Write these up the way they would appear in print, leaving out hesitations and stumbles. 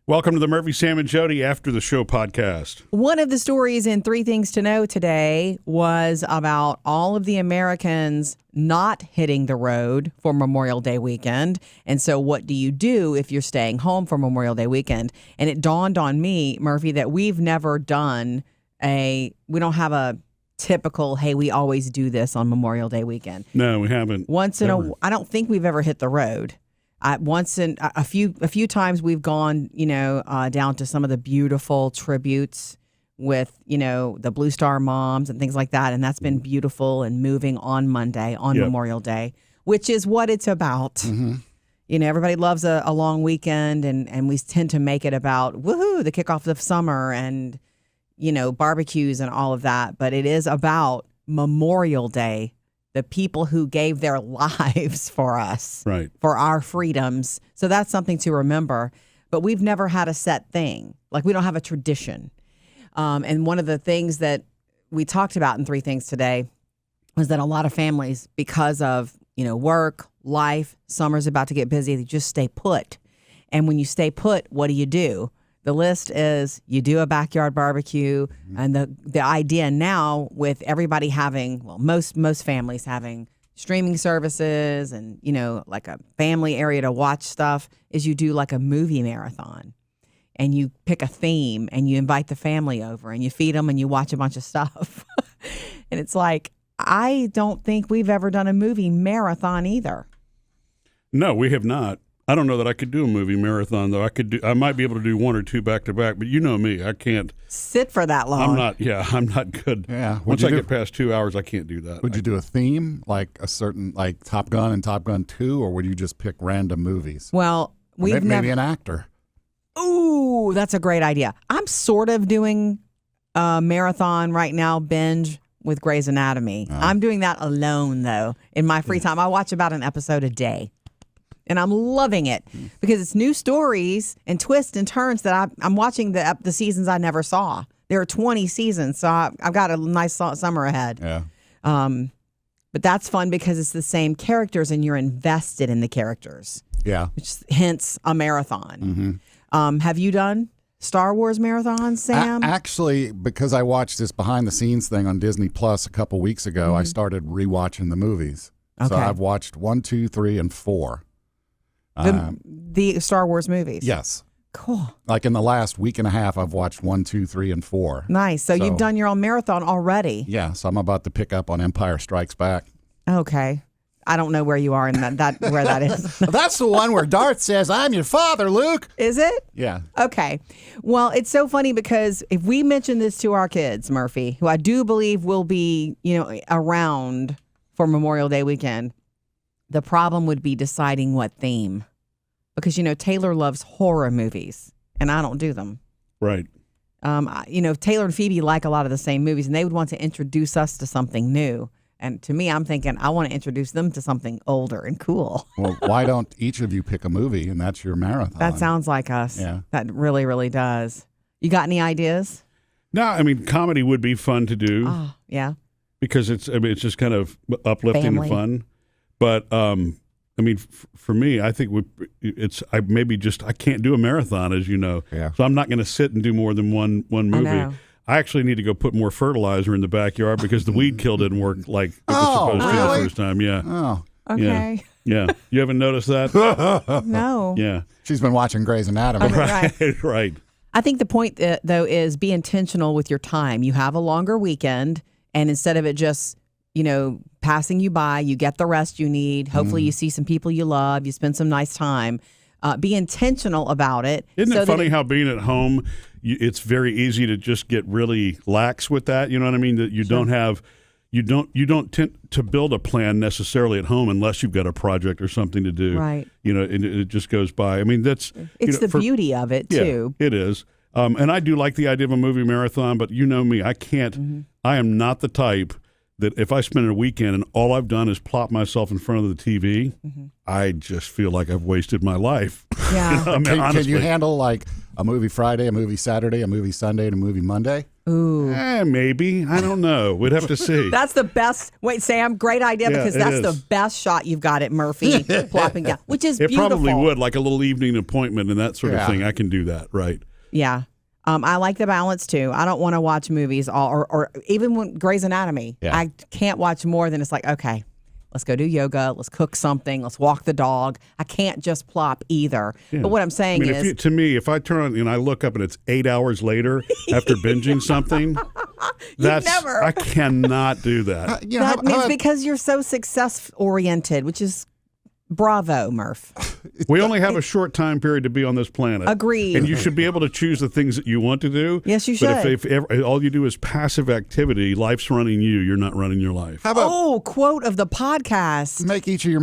Welcome to the Murphy, Sam, and Jodi After the Show podcast. One of the stories in Three Things to Know today was about all of the Americans not hitting the road for Memorial Day weekend. And so what do you do if you're staying home for Memorial Day weekend? And it dawned on me, Murphy, that we've never done we don't have a typical, hey, we always do this on Memorial Day weekend. No, we haven't. I don't think we've ever hit the road. A few times we've gone, down to some of the beautiful tributes with, the Blue Star Moms and things like that. And that's been beautiful and moving on Monday, on Memorial Day, which is what it's about. Mm-hmm. Everybody loves a long weekend and we tend to make it about, woohoo, the kickoff of summer and, barbecues and all of that. But it is about Memorial Day. The people who gave their lives for us, right, for our freedoms. So that's something to remember. But we've never had a set thing. Like, we don't have a tradition. And one of the things that we talked about in Three Things today was that a lot of families, because of, work, life, summer's about to get busy, they just stay put. And when you stay put, what do? The list is you do a backyard barbecue, and the idea now with everybody having, most families having streaming services and, like a family area to watch stuff, is you do like a movie marathon. And you pick a theme and you invite the family over and you feed them and you watch a bunch of stuff. And it's like, I don't think we've ever done a movie marathon either. No, we have not. I don't know that I could do a movie marathon, though. I might be able to do one or two back to back, but you know me, I can't sit for that long. I'm not good. Yeah. Once I get past 2 hours, I can't do that. Would you do a theme, like a certain, like Top Gun and Top Gun 2, or would you just pick random movies? Well, maybe an actor. Ooh, that's a great idea. I'm sort of doing a marathon right now, binge with Grey's Anatomy. I'm doing that alone, though, in my free time. I watch about an episode a day. And I'm loving it because it's new stories and twists and turns that I'm watching the seasons I never saw. There are 20 seasons, so I've got a nice summer ahead. Yeah. But that's fun because it's the same characters and you're invested in the characters. Yeah. Which hence a marathon. Mm-hmm. Have you done Star Wars marathons, Sam? Actually, because I watched this behind the scenes thing on Disney Plus a couple weeks ago, I started rewatching the movies. Okay. So I've watched 1, 2, 3, and 4. The Star Wars movies? Yes. Cool. Like in the last week and a half, I've watched 1, 2, 3, and 4. Nice. So you've done your own marathon already? Yeah. So I'm about to pick up on Empire Strikes Back. Okay. I don't know where you are in that where that is. That's the one where Darth says, "I'm your father, Luke." Is it? Yeah. Okay. Well, it's so funny because if we mention this to our kids, Murphy, who I do believe will be, around for Memorial Day weekend, the problem would be deciding what theme. Because, Taylor loves horror movies, and I don't do them. Right. Taylor and Phoebe like a lot of the same movies, and they would want to introduce us to something new. And to me, I'm thinking, I want to introduce them to something older and cool. Well, why don't each of you pick a movie, and that's your marathon? That sounds like us. Yeah. That really, really does. You got any ideas? No, I mean, comedy would be fun to do. Oh, yeah. Because it's just kind of uplifting Family. and fun. But for me, I think I can't do a marathon, as you know. Yeah. So I'm not going to sit and do more than one movie. I know. I actually need to go put more fertilizer in the backyard because the weed kill didn't work like it was supposed to the first time. Yeah. Oh. Okay. Yeah. You haven't noticed that? No. Yeah. She's been watching Grey's Anatomy. Right. I think the point, though, is be intentional with your time. You have a longer weekend, and instead of it just, passing you by, you get the rest you need. Hopefully you see some people you love. You spend some nice time. Be intentional about it. Isn't it funny how being at home, it's very easy to just get really lax with that? You know what I mean? That you don't have, you don't tend to build a plan necessarily at home unless you've got a project or something to do. Right. And it just goes by. I mean, that's it's the beauty of it too. Yeah, it is. And I do like the idea of a movie marathon, but you know me, I can't. Mm-hmm. I am not the type that if I spend a weekend and all I've done is plop myself in front of the TV, I just feel like I've wasted my life. Yeah. Can you handle like a movie Friday, a movie Saturday, a movie Sunday, and a movie Monday? Ooh. Maybe. I don't know. We'd have to see. That's the best. Wait, Sam, great idea, because that's is. the best shot you've got at Murphy plopping down, which is It beautiful. probably would, like a little evening appointment and that sort of thing. I can do that, right? Yeah. I like the balance too. I don't want to watch movies or even when Grey's Anatomy. Yeah. I can't watch more than it's like, okay, let's go do yoga. Let's cook something. Let's walk the dog. I can't just plop either. Yeah. But what I'm saying is, to me, if I turn on and I look up and it's 8 hours later after binging something, I cannot do that. that means because you're so success oriented, which is bravo, Murph. We only have a short time period to be on this planet. Agreed. And you should be able to choose the things that you want to do. Yes, you should. But if all you do is passive activity, life's running you. You're not running your life. How about quote of the podcast. make each of your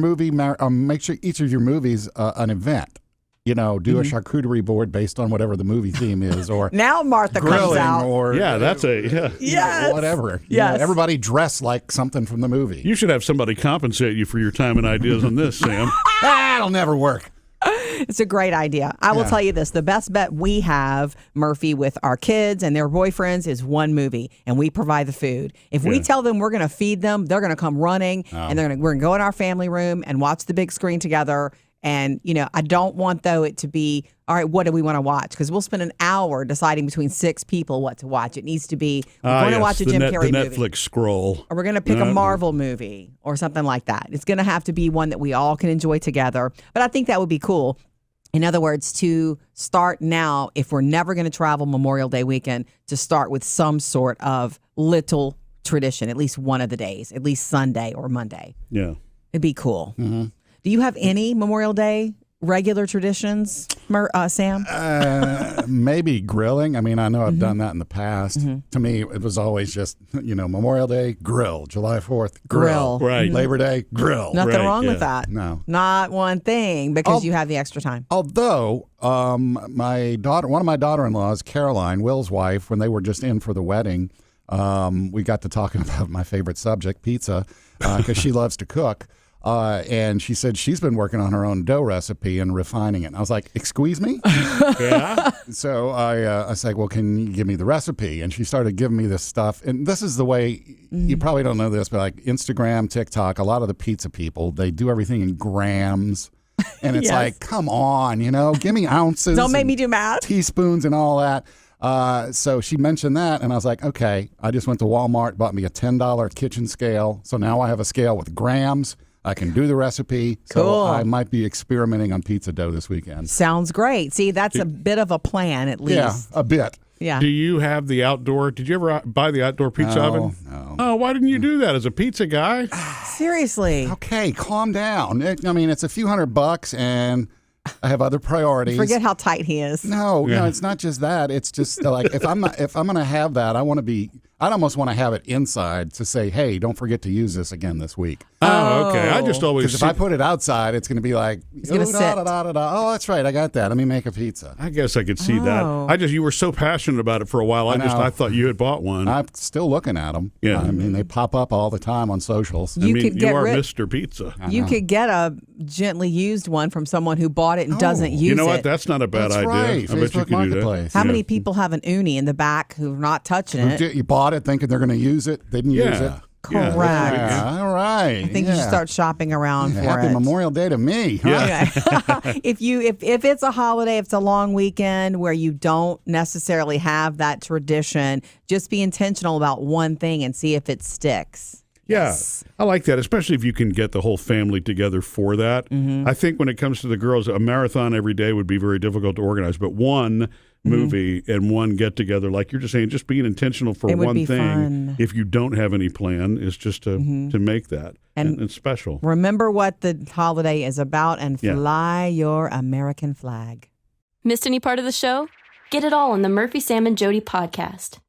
make sure each of your movies an event. Do a charcuterie board based on whatever the movie theme is, or Now Martha comes grilling, out. or Yes. whatever. Yes. Everybody dressed like something from the movie. You should have somebody compensate you for your time and ideas on this, Sam. That'll never work. It's a great idea. I will tell you this. The best bet we have, Murphy, with our kids and their boyfriends is one movie, and we provide the food. If we tell them we're going to feed them, they're going to come running, and we're going to go in our family room and watch the big screen together. And, I don't want, though, it to be, all right, what do we want to watch? Because we'll spend an hour deciding between 6 people what to watch. It needs to be, we're going to watch a Jim Carrey the movie. Netflix scroll. Or we're going to pick a Marvel movie or something like that. It's going to have to be one that we all can enjoy together. But I think that would be cool. In other words, to start now, if we're never going to travel Memorial Day weekend, to start with some sort of little tradition, at least one of the days, at least Sunday or Monday. Yeah. It'd be cool. Mm-hmm. Do you have any Memorial Day regular traditions, Sam? Maybe grilling. I mean, I know I've done that in the past. To me, it was always just, Memorial Day, grill. July 4th, grill. Right. Labor Day, grill. Nothing wrong with that. No. Not one thing, because you have the extra time. Although, one of my daughter-in-laws, Caroline, Will's wife, when they were just in for the wedding, we got to talking about my favorite subject, pizza, because she loves to cook. And she said she's been working on her own dough recipe and refining it. And I was like, excuse me? Yeah. So I said, well, can you give me the recipe? And she started giving me this stuff. And this is the way, you probably don't know this, but like Instagram, TikTok, a lot of the pizza people, they do everything in grams. And it's like, come on, give me ounces. Don't make me do math. Teaspoons and all that. So she mentioned that, and I was like, okay. I just went to Walmart, bought me a $10 kitchen scale. So now I have a scale with grams. I can do the recipe. So Cool. I might be experimenting on pizza dough this weekend. Sounds great. See, that's a bit of a plan, at least. Yeah, a bit. Yeah. Do you have the outdoor? Did you ever buy the outdoor pizza oven? No. Oh, why didn't you do that as a pizza guy? Seriously. Okay, calm down. It's a few $100, and I have other priorities. Forget how tight he is. No, it's not just that. It's just like if I'm going to have that, I'd almost want to have it inside to say, hey, don't forget to use this again this week. Oh, okay. I just always Because if I put it outside, it's going to be like, gonna sit. Oh, that's right. I got that. Let me make a pizza. I guess I could see Oh. that. You were so passionate about it for a while. I know. I thought you had bought one. I'm still looking at them. Yeah. I mean, they pop up all the time on socials. You could get are rid- Mr. Pizza. You could get a gently used one from someone who bought it and doesn't use it. You know what? That's not a bad That's idea. right. I bet you Facebook could do that. Marketplace. How many people have an uni in the back who are not touching it? You bought it thinking they're going to use it. Didn't use it. Yeah. Correct. Yeah, all right. I think you should start shopping around for Happy it. Memorial Day to me. Huh? Okay. if it's a holiday, if it's a long weekend where you don't necessarily have that tradition, just be intentional about one thing and see if it sticks. Yeah, Yes. I like that, especially if you can get the whole family together for that. Mm-hmm. I think when it comes to the girls, a marathon every day would be very difficult to organize, but one movie and one get together, like you're just saying, just being intentional for It would one be thing. fun. If you don't have any plan, is just to make that and it's special. Remember what the holiday is about and Yeah. fly your American flag. Missed any part of the show? Get it all on the Murphy, Sam, and Jodi podcast.